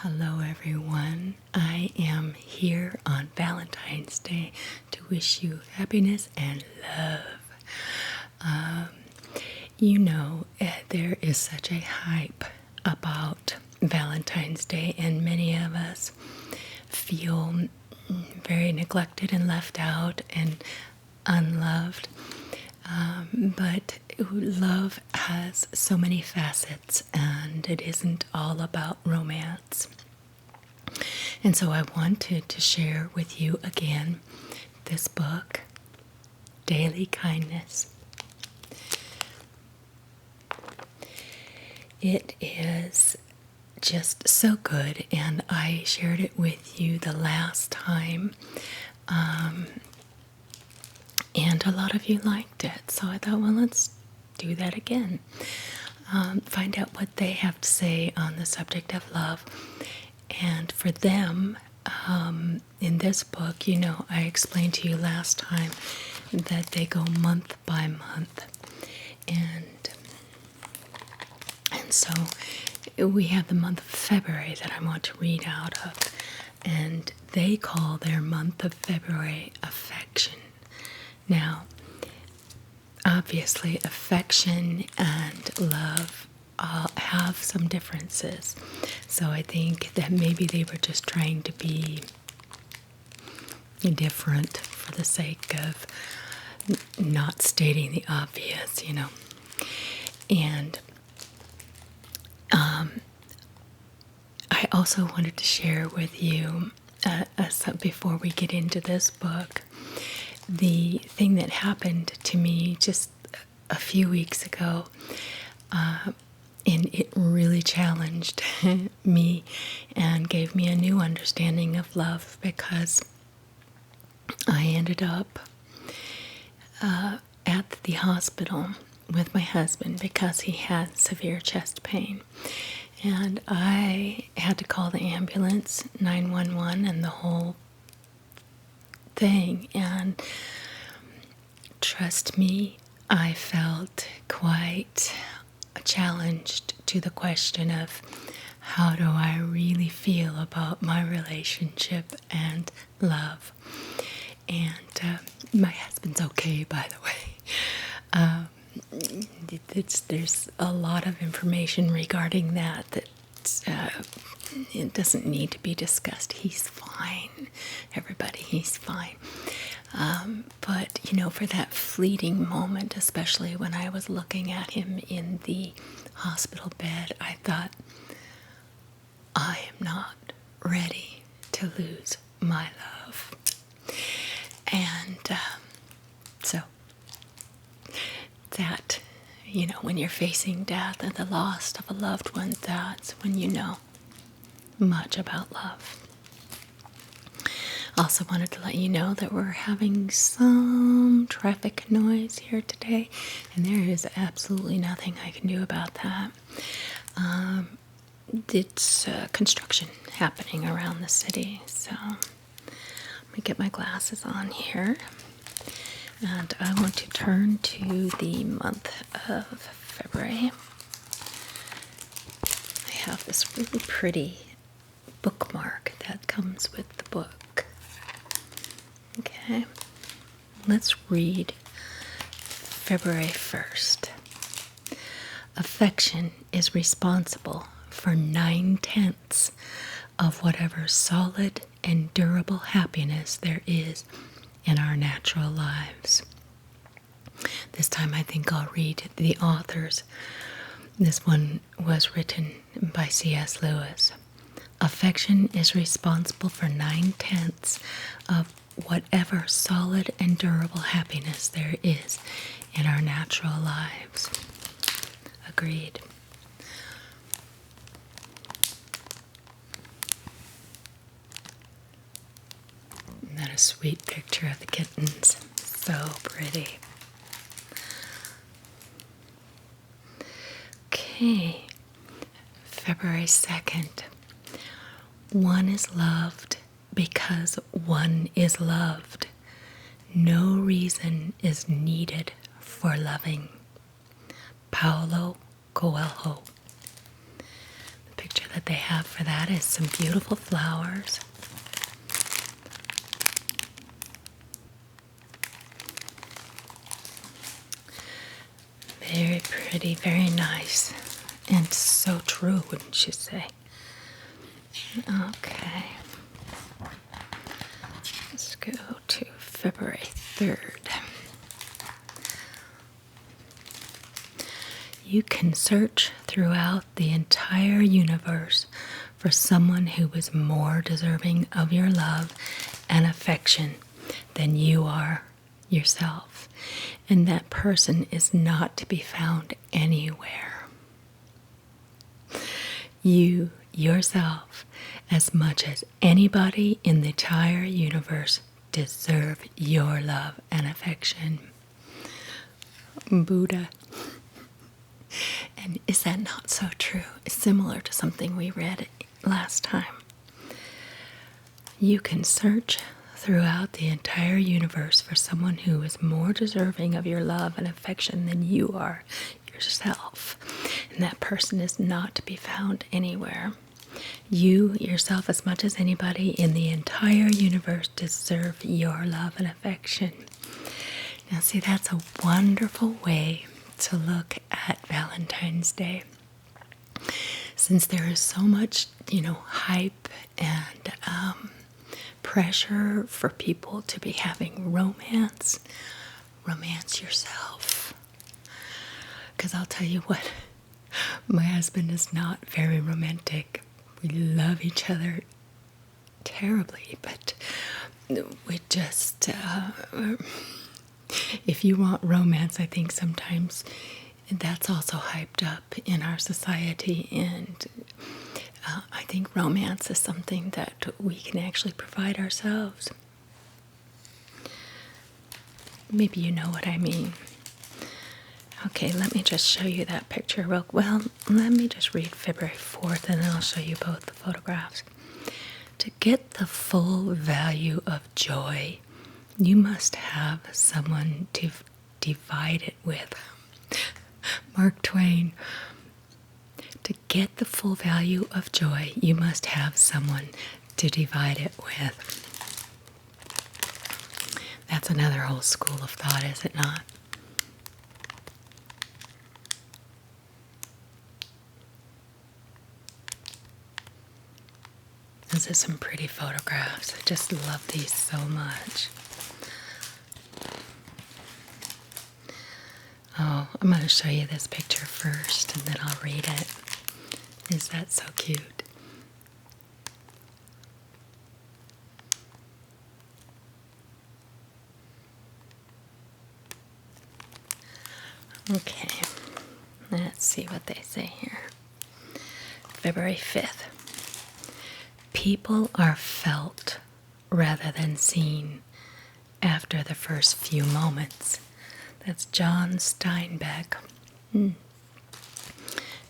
Hello, everyone. I am here on Valentine's Day to wish you happiness and love. There is such a hype about Valentine's Day, and many of us feel very neglected and left out and unloved. But love has so many facets, and it isn't all about romance. And so I wanted to share with you again this book, Daily Kindness. It is just so good, and I shared it with you the last time. And a lot of you liked it, so I thought, well, let's do that again. Find out what they have to say on the subject of love. And for them, in this book, I explained to you last time that they go month by month. And so we have the month of February that I want to read out of. And they call their month of February affection. Now, obviously, affection and love have some differences. So I think that maybe they were just trying to be different for the sake of not stating the obvious, And I also wanted to share with you, before we get into this book, the thing that happened to me just a few weeks ago, and it really challenged me and gave me a new understanding of love, because I ended up at the hospital with my husband because he had severe chest pain. And I had to call the ambulance, 911, and the whole thing. And trust me, I felt quite challenged to the question of how do I really feel about my relationship and love. And my husband's okay, by the way. There's a lot of information regarding that it doesn't need to be discussed. He's fine. Everybody, he's fine. But, for that fleeting moment, especially when I was looking at him in the hospital bed, I thought, I am not ready to lose my love. And so that, when you're facing death and the loss of a loved one, that's when you know much about love. Also wanted to let you know that we're having some traffic noise here today, and there is absolutely nothing I can do about that. It's construction happening around the city, so let me get my glasses on here. And I want to turn to the month of February. I have this really pretty bookmark that comes with the book. Okay, let's read February 1st. Affection is responsible for 9/10 of whatever solid and durable happiness there is in our natural lives. This time I think I'll read the authors. This one was written by C.S. Lewis. Affection is responsible for 9/10 of whatever solid and durable happiness there is in our natural lives. Agreed. Isn't that a sweet picture of the kittens? So pretty. Okay, February 2nd. One is loved because one is loved. No reason is needed for loving. Paulo Coelho. The picture that they have for that is some beautiful flowers. Very pretty, very nice, and so true, wouldn't you say? Okay. Let's go to February 3rd. You can search throughout the entire universe for someone who is more deserving of your love and affection than you are yourself. And that person is not to be found anywhere. You, yourself, as much as anybody in the entire universe, deserve your love and affection. Buddha. And is that not so true? It's similar to something we read last time. You can search throughout the entire universe for someone who is more deserving of your love and affection than you are yourself. And that person is not to be found anywhere. You, yourself, as much as anybody in the entire universe, deserve your love and affection. Now, see, that's a wonderful way to look at Valentine's Day. Since there is so much, hype and pressure for people to be having romance yourself. Because I'll tell you what, my husband is not very romantic. We love each other terribly, but we just, if you want romance, I think sometimes that's also hyped up in our society, and I think romance is something that we can actually provide ourselves. Maybe you know what I mean. Okay, let me just show you that picture let me just read February 4th and then I'll show you both the photographs. To get the full value of joy, you must have someone to divide it with. Mark Twain. To get the full value of joy, you must have someone to divide it with. That's another whole school of thought, is it not? These are some pretty photographs. I just love these so much. Oh, I'm going to show you this picture first and then I'll read it. Is that so cute? Okay, let's see what they say here. February 5th. People are felt rather than seen after the first few moments. That's John Steinbeck.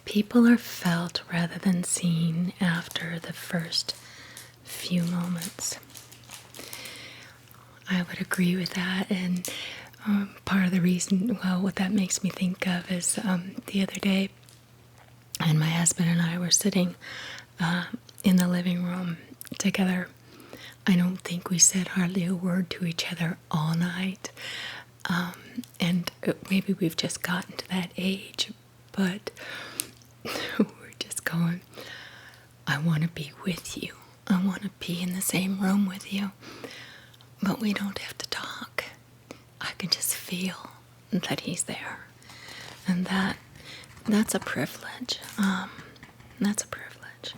People are felt rather than seen after the first few moments. I would agree with that, and part of the reason, what that makes me think of is the other day, and my husband and I were sitting in the living room together. I don't think we said hardly a word to each other all night. And maybe we've just gotten to that age, but we're just going, I want to be with you. I want to be in the same room with you. But we don't have to talk. I can just feel that he's there. And that's a privilege. That's a privilege.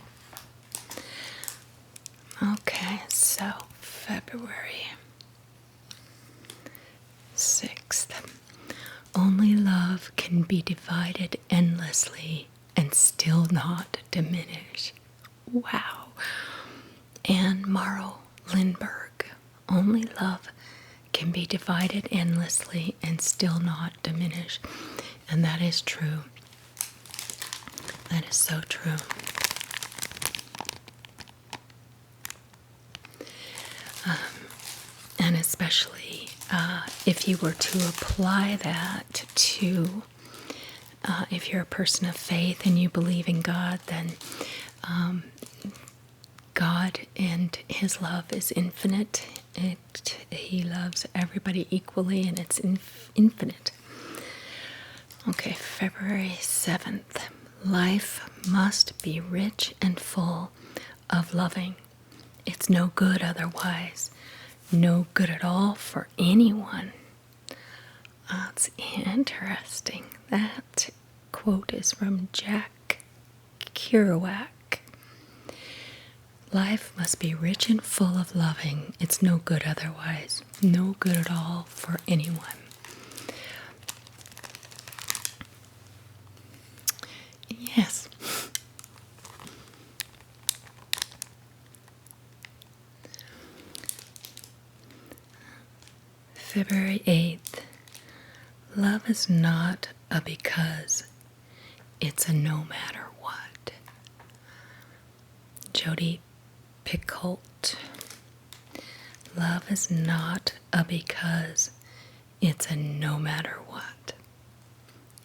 Okay, so February 6th. Only love can be divided endlessly and still not diminish. Wow. Anne Morrow Lindbergh. Only love can be divided endlessly and still not diminish. And that is true. That is so true. And especially if you were to apply that to, if you're a person of faith and you believe in God, then God and His love is infinite. He loves everybody equally, and it's infinite. Okay, February 7th. Life must be rich and full of loving. It's no good otherwise. No good at all for anyone. That's interesting. That quote is from Jack Kerouac. Life must be rich and full of loving. It's no good otherwise. No good at all for anyone. Yes. February 8th. Love is not a because. It's a no matter what. Jodi Picoult. Love is not a because. It's a no matter what.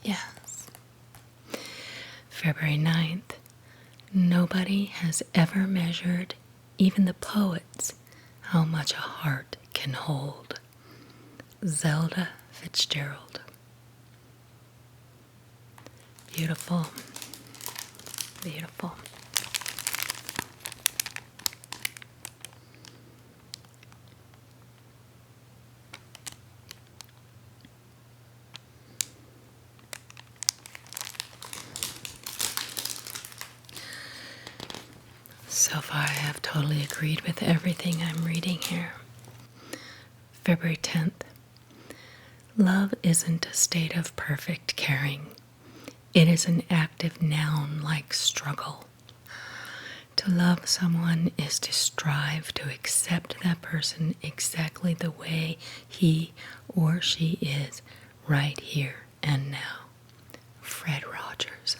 Yes. February 9th. Nobody has ever measured, even the poets, how much a heart can hold. Zelda Fitzgerald. Beautiful. Beautiful. So far, I have totally agreed with everything I'm reading here. February 10th. Love isn't a state of perfect caring. It is an active noun like struggle. To love someone is to strive to accept that person exactly the way he or she is right here and now. Fred Rogers.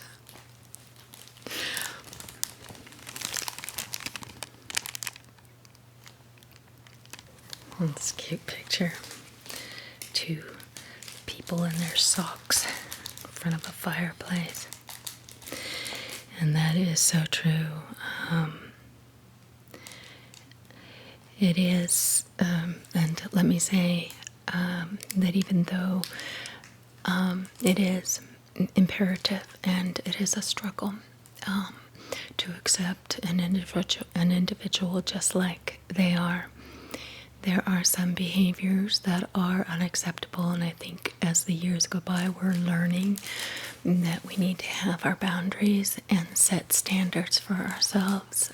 This cute picture. Two people in their socks in front of a fireplace. And that is so true. It is, and let me say that even though it is imperative and it is a struggle to accept an individual just like they are, there are some behaviors that are unacceptable, and I think as the years go by, we're learning that we need to have our boundaries and set standards for ourselves.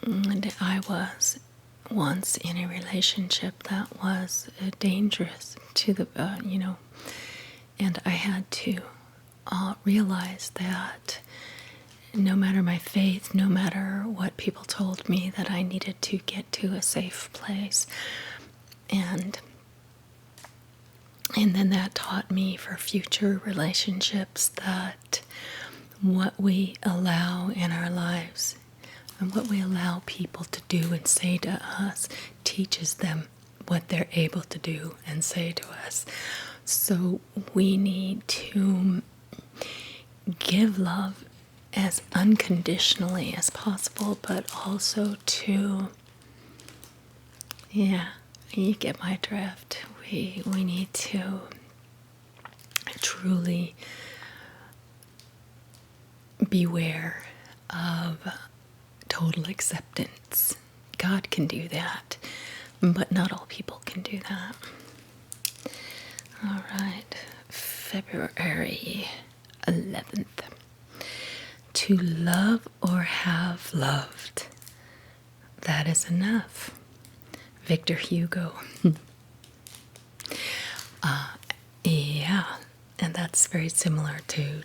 And I was once in a relationship that was dangerous to the, and I had to realize that no matter my faith, no matter what people told me, that I needed to get to a safe place. And then that taught me for future relationships that what we allow in our lives and what we allow people to do and say to us teaches them what they're able to do and say to us. So we need to give love as unconditionally as possible, but also to, yeah, you get my drift. We need to truly beware of total acceptance. God can do that, but not all people can do that. All right, February 11th. To love or have loved, that is enough. Victor Hugo. Yeah, and that's very similar to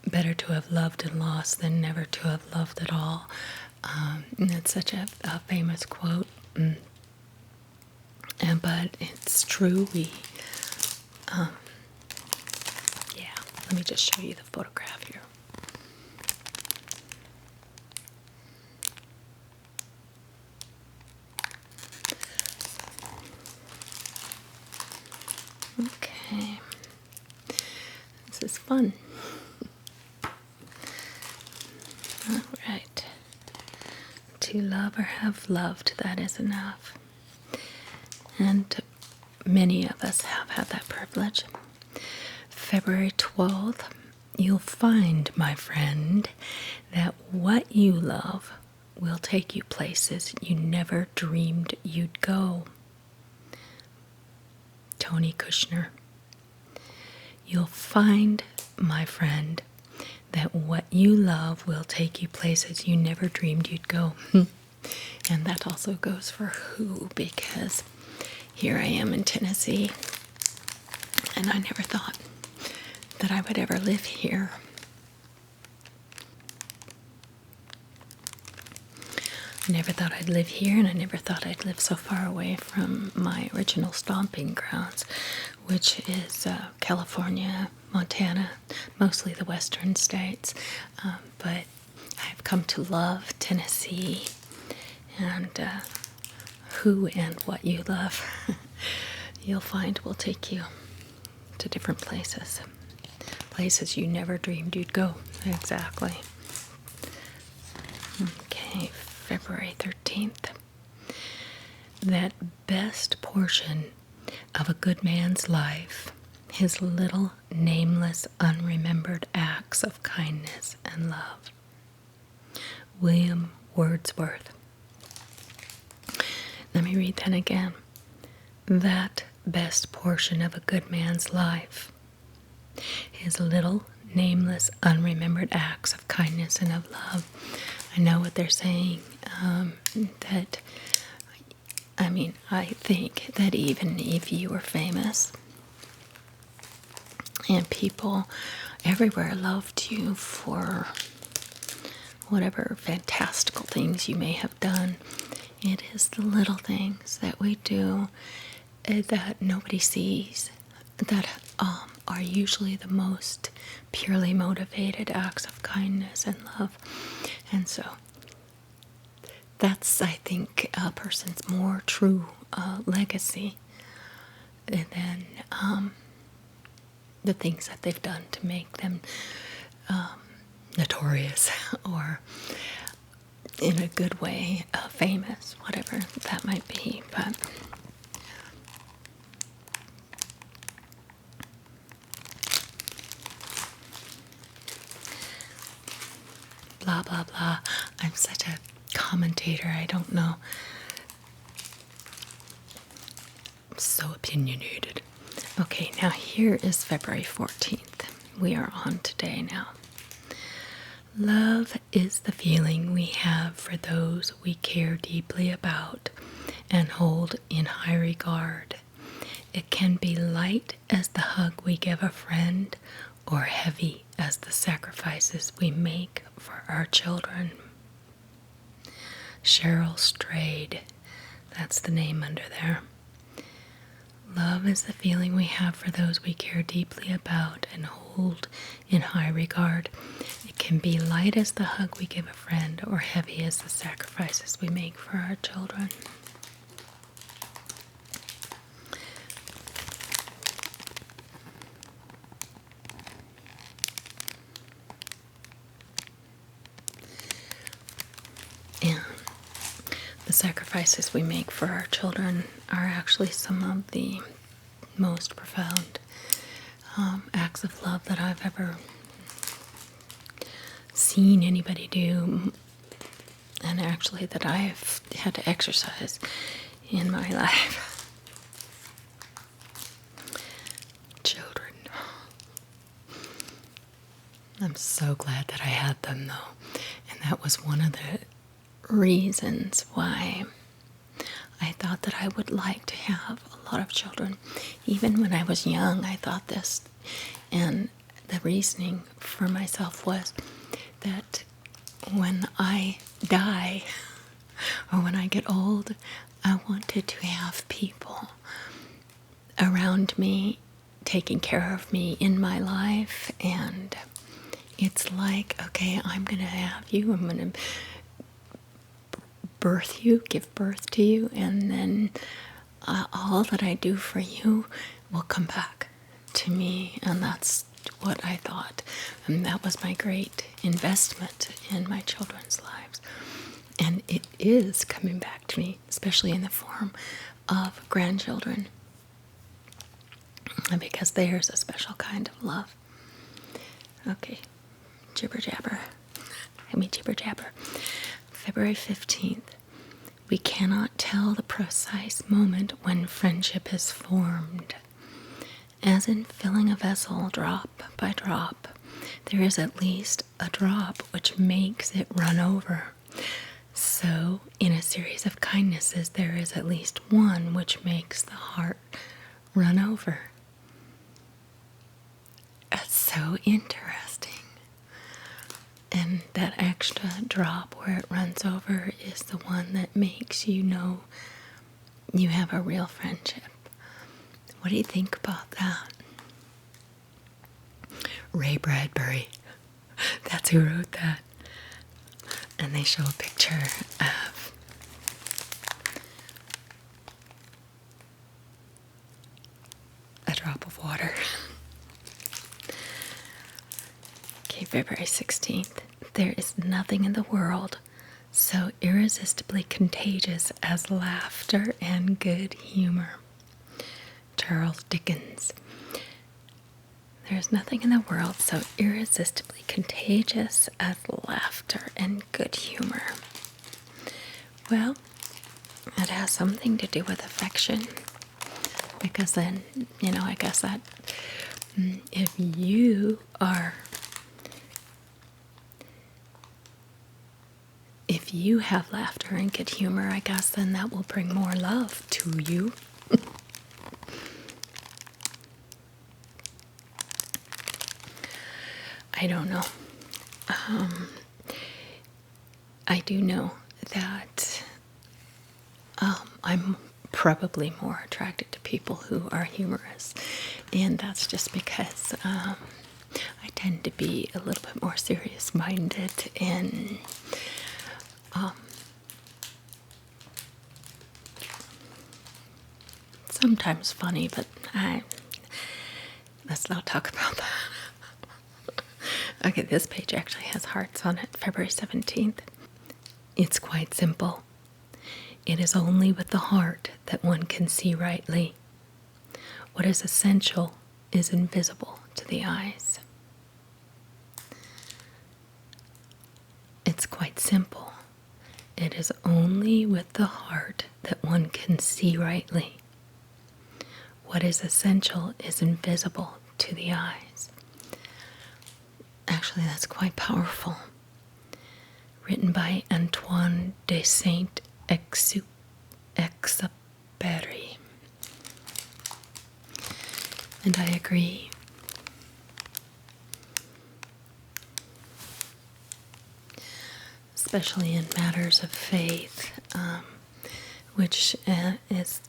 better to have loved and lost than never to have loved at all. It's such a famous quote, but it's true. Yeah, let me just show you the photograph here. Okay, this is fun. to love or have loved, that is enough. And many of us have had that privilege. February 12th, you'll find, my friend, that what you love will take you places you never dreamed you'd go. Tony Kushner. You'll find, my friend, that what you love will take you places you never dreamed you'd go. And that also goes for who, because here I am in Tennessee, and I never thought that I would ever live here. I never thought I'd live here, and I never thought I'd live so far away from my original stomping grounds, which is California, Montana, mostly the western states. But I've come to love Tennessee, and who and what you love, you'll find will take you to different places. Places you never dreamed you'd go. Exactly. Okay, February 13th. That best portion of a good man's life, his little, nameless, unremembered acts of kindness and love. William Wordsworth. Let me read that again. That best portion of a good man's life, his little, nameless, unremembered acts of kindness and of love. I know what they're saying. I think that even if you were famous and people everywhere loved you for whatever fantastical things you may have done, it is the little things that we do that nobody sees that are usually the most purely motivated acts of kindness and love. And so that's, I think, a person's more true legacy than the things that they've done to make them notorious or, in a good way, famous, whatever that might be. But blah, blah, blah. I'm such a commentator. I don't know. I'm so opinionated. Okay, now here is February 14th. We are on today now. Love is the feeling we have for those we care deeply about and hold in high regard. It can be light as the hug we give a friend, or heavy as the sacrifices we make for our children. Cheryl Strayed, that's the name under there. Love is the feeling we have for those we care deeply about and hold in high regard. It can be light as the hug we give a friend, or heavy as the sacrifices we make for our children. And the sacrifices we make for our children are actually some of the most profound acts of love that I've ever seen anybody do, and actually that I've had to exercise in my life. Children. I'm so glad that I had them, though, and that was one of the reasons why I thought that I would like to have a lot of children. Even when I was young, I thought this, and the reasoning for myself was that when I die or when I get old, I wanted to have people around me taking care of me in my life. And it's like, okay, I'm going to have you, I'm going to birth you, give birth to you, and then all that I do for you will come back to me. And that's what I thought, and that was my great investment in my children's lives. And it is coming back to me, especially in the form of grandchildren, because there's a special kind of love. Okay, jibber jabber. Let me jibber jabber. February 15th. We cannot tell the precise moment when friendship is formed. As in filling a vessel drop by drop, there is at least a drop which makes it run over. So, in a series of kindnesses, there is at least one which makes the heart run over. That's so interesting. And that extra drop where it runs over is the one that makes you know you have a real friendship. What do you think about that? Ray Bradbury. That's who wrote that. And they show a picture of a drop of water. Okay, February 16th. There is nothing in the world so irresistibly contagious as laughter and good humor. Charles Dickens. There is nothing in the world so irresistibly contagious as laughter and good humor. Well, it has something to do with affection, because then, I guess that if you have laughter and good humor, I guess then that will bring more love to you. I don't know. I do know that I'm probably more attracted to people who are humorous, and that's just because I tend to be a little bit more serious-minded and sometimes funny, but let's not talk about that. Okay, this page actually has hearts on it. February 17th. It's quite simple. It is only with the heart that one can see rightly. What is essential is invisible to the eyes. It's quite simple. It is only with the heart that one can see rightly. What is essential is invisible to the eyes. Actually, that's quite powerful. Written by Antoine de Saint-Exupéry. And I agree. Especially in matters of faith, which is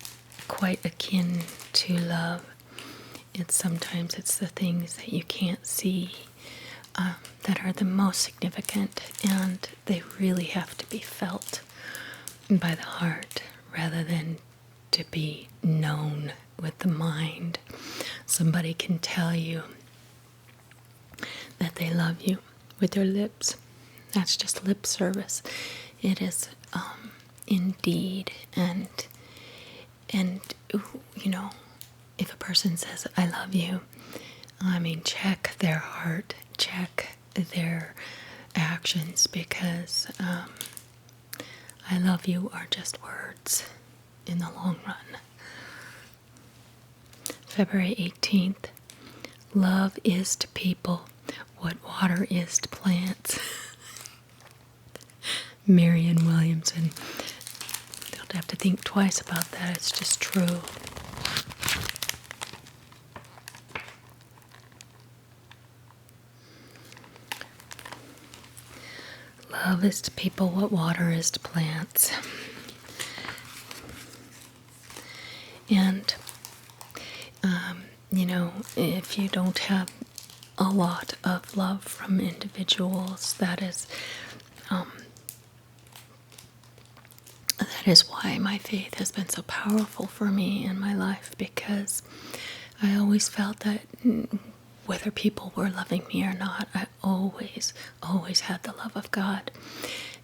quite akin to love. Sometimes it's the things that you can't see that are the most significant, and they really have to be felt by the heart rather than to be known with the mind. Somebody can tell you that they love you with their lips. That's just lip service. It is indeed, and if a person says I love you, check their heart, check their actions, because I love you are just words in the long run. February 18th. Love is to people what water is to plants. Marianne Williamson. Don't have to think twice about that. It's just true. Love is to people what water is to plants. And, if you don't have a lot of love from individuals, that is why my faith has been so powerful for me in my life, because I always felt that whether people were loving me or not, I always had the love of God.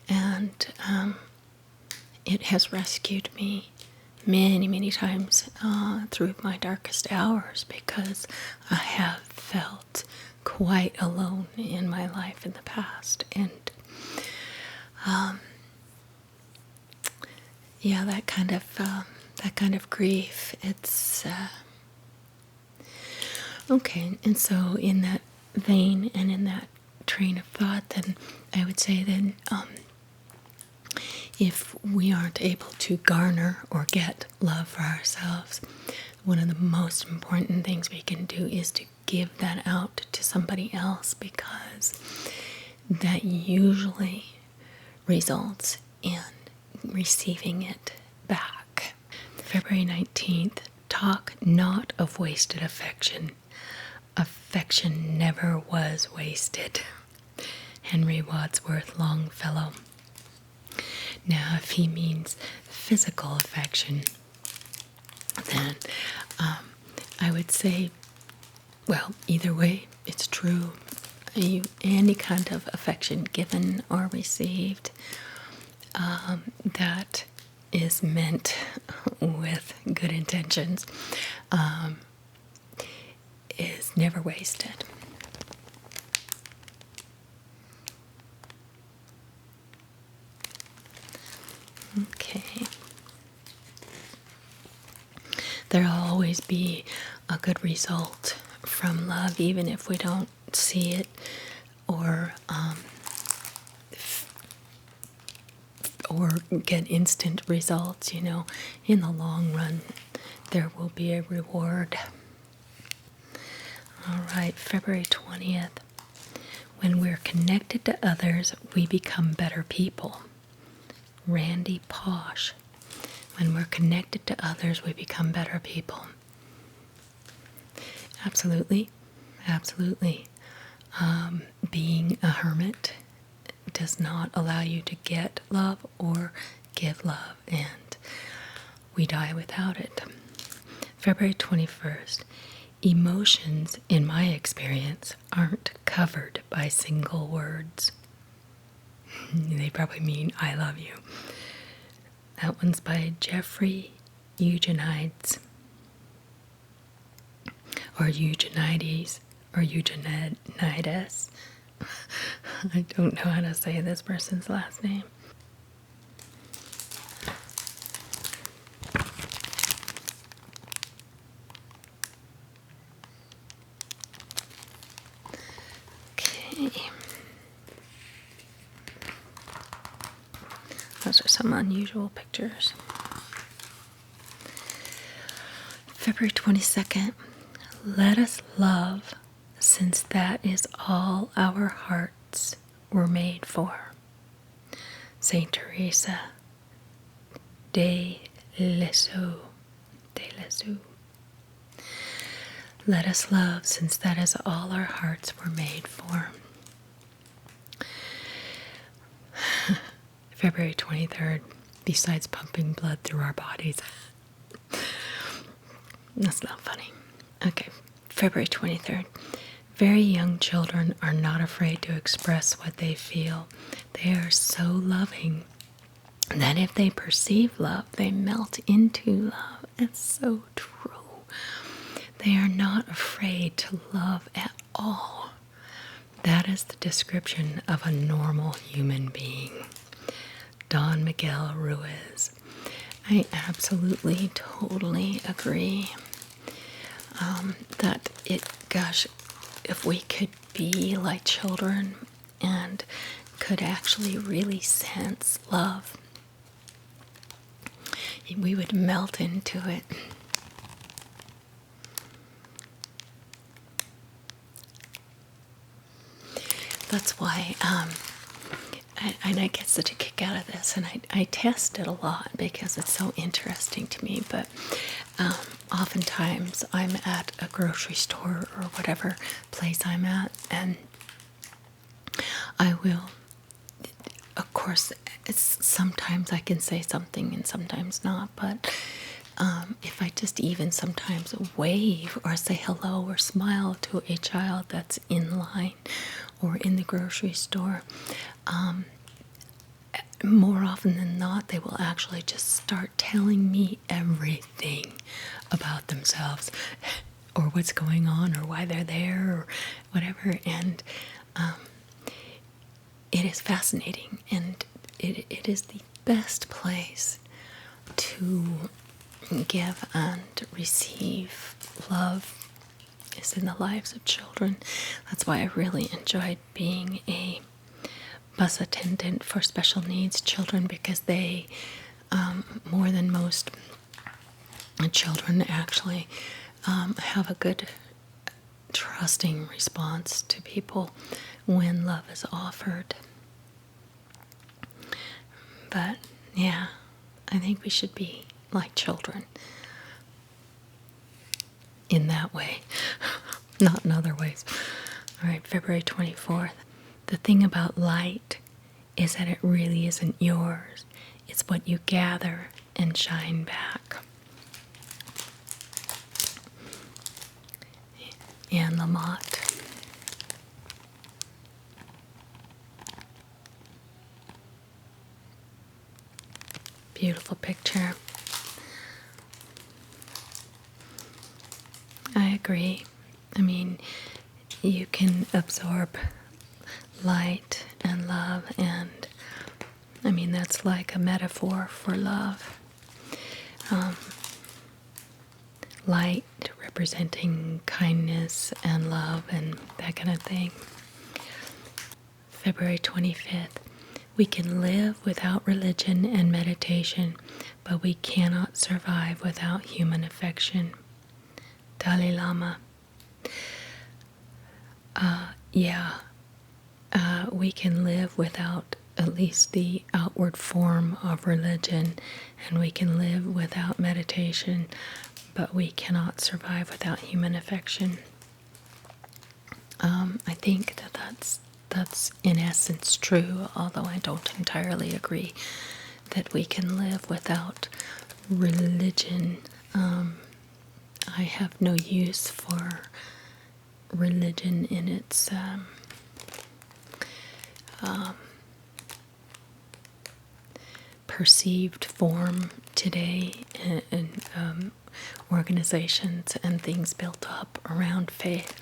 And it has rescued me many, many times through my darkest hours, because I have felt quite alone in my life in the past. And yeah, that kind of grief, it's okay. And so in that vein and in that train of thought, then I would say then if we aren't able to garner or get love for ourselves, one of the most important things we can do is to give that out to somebody else, because that usually results in receiving it back. February 19th, talk not of wasted affection. Affection never was wasted. Henry Wadsworth Longfellow. Now, if he means physical affection, then I would say, well, either way, it's true. Any kind of affection given or received that is meant with good intentions is never wasted. Okay. There'll always be a good result from love, even if we don't see it or get instant results. In the long run, there will be a reward. All right, February 20th. When we're connected to others, we become better people. Randy Posh. When we're connected to others, we become better people. Absolutely. Absolutely. Being a hermit does not allow you to get love or give love, and we die without it. February 21st. Emotions, in my experience, aren't covered by single words. They probably mean I love you. That one's by Jeffrey Eugenides. Or Eugenides. Or Eugenides. I don't know how to say this person's last name. Okay. Those are some unusual pictures. February 22nd. Let us love, since that is all our hearts were made for. Saint Teresa de Lisieux. Let us love, since that is all our hearts were made for. February 23rd. Besides pumping blood through our bodies. That's not funny. Okay, February 23rd. Very young children are not afraid to express what they feel. They are so loving that if they perceive love, they melt into love. It's so true. They are not afraid to love at all. That is the description of a normal human being. Don Miguel Ruiz. I absolutely, totally agree that if we could be like children and could actually really sense love, we would melt into it. That's why, and I get such a kick out of this, and I test it a lot because it's so interesting to me, but oftentimes I'm at a grocery store or whatever place I'm at, and I will, of course, sometimes I can say something and sometimes not, but if I just even sometimes wave or say hello or smile to a child that's in line or in the grocery store, more often than not, they will actually just start telling me everything about themselves or what's going on or why they're there or whatever. And it is fascinating, and it is the best place to give and receive love is in the lives of children. That's why I really enjoyed being a bus attendant for special needs children, because they, more than most children, actually have a good, trusting response to people when love is offered. But yeah, I think we should be like children in that way, not in other ways. All right, February 24th. The thing about light is that it really isn't yours. It's what you gather and shine back. Anne Lamott. Beautiful picture. I agree. I mean, you can absorb light and love, and I mean, that's like a metaphor for love. Light representing kindness and love and that kind of thing. February 25th. We can live without religion and meditation, but we cannot survive without human affection. Dalai Lama. We can live without at least the outward form of religion, and we can live without meditation, but we cannot survive without human affection. I think that's in essence true, although I don't entirely agree that we can live without religion. I have no use for religion in its perceived form today in organizations and things built up around faith.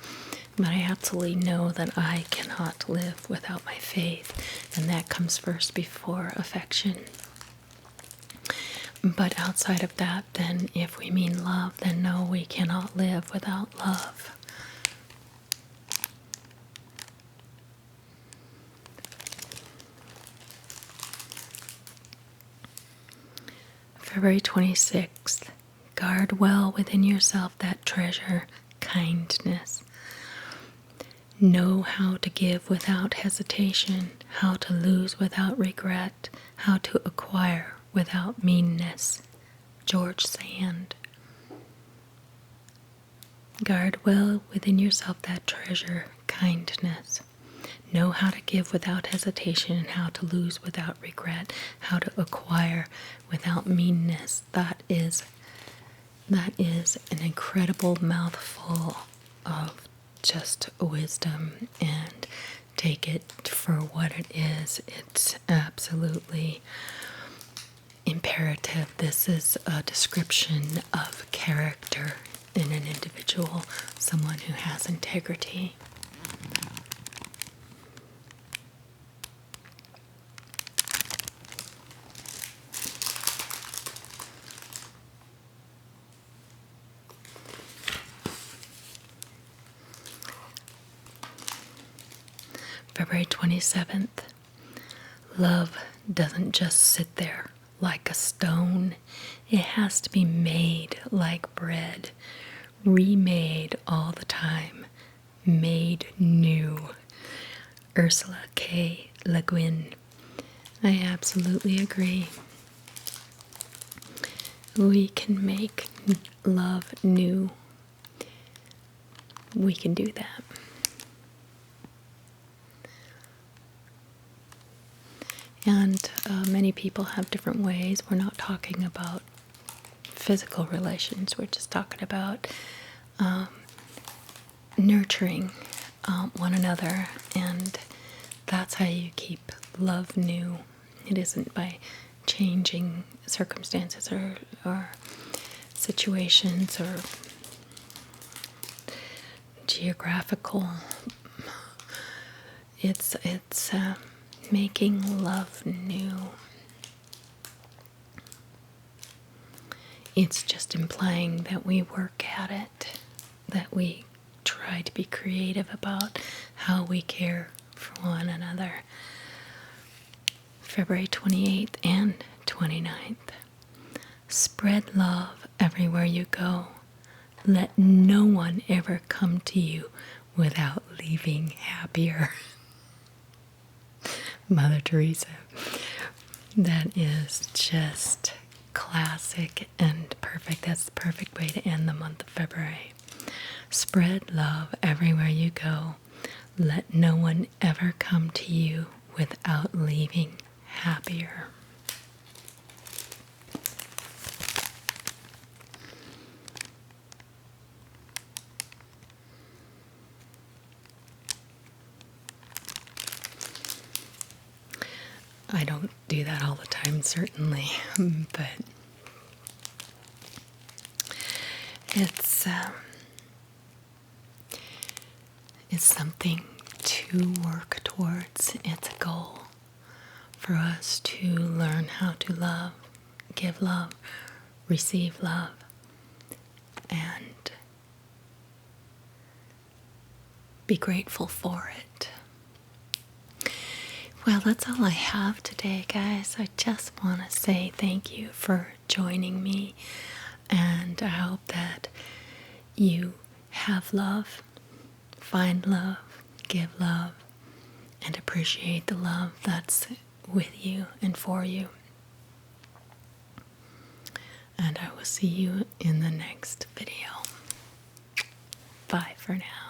But I absolutely know that I cannot live without my faith, and that comes first before affection. But outside of that, then, if we mean love, then no, we cannot live without love. February 26th. Guard well within yourself that treasure, kindness. Know how to give without hesitation, how to lose without regret, how to acquire without meanness. George Sand. Guard well within yourself that treasure, kindness. Know how to give without hesitation, and how to lose without regret, how to acquire without meanness. That is an incredible mouthful of just wisdom, and take it for what it is. It's absolutely imperative. This is a description of character in an individual, someone who has integrity. February 27th. Love doesn't just sit there like a stone. It has to be made like bread, remade all the time, made new. Ursula K. Le Guin. I absolutely agree. We can make love new. We can do that. And many people have different ways. We're not talking about physical relations. We're just talking about nurturing one another. And that's how you keep love new. It isn't by changing circumstances or situations or geographical. It's making love new. It's just implying that we work at it, that we try to be creative about how we care for one another. February 28th and 29th. Spread love everywhere you go. Let no one ever come to you without leaving happier. Mother Teresa. That is just classic and perfect. That's the perfect way to end the month of February. Spread love everywhere you go. Let no one ever come to you without leaving happier. I don't do that all the time, certainly, but it's something to work towards. It's a goal for us to learn how to love, give love, receive love, and be grateful for it. Well, that's all I have today, guys. I just want to say thank you for joining me, and I hope that you have love, find love, give love, and appreciate the love that's with you and for you. And I will see you in the next video. Bye for now.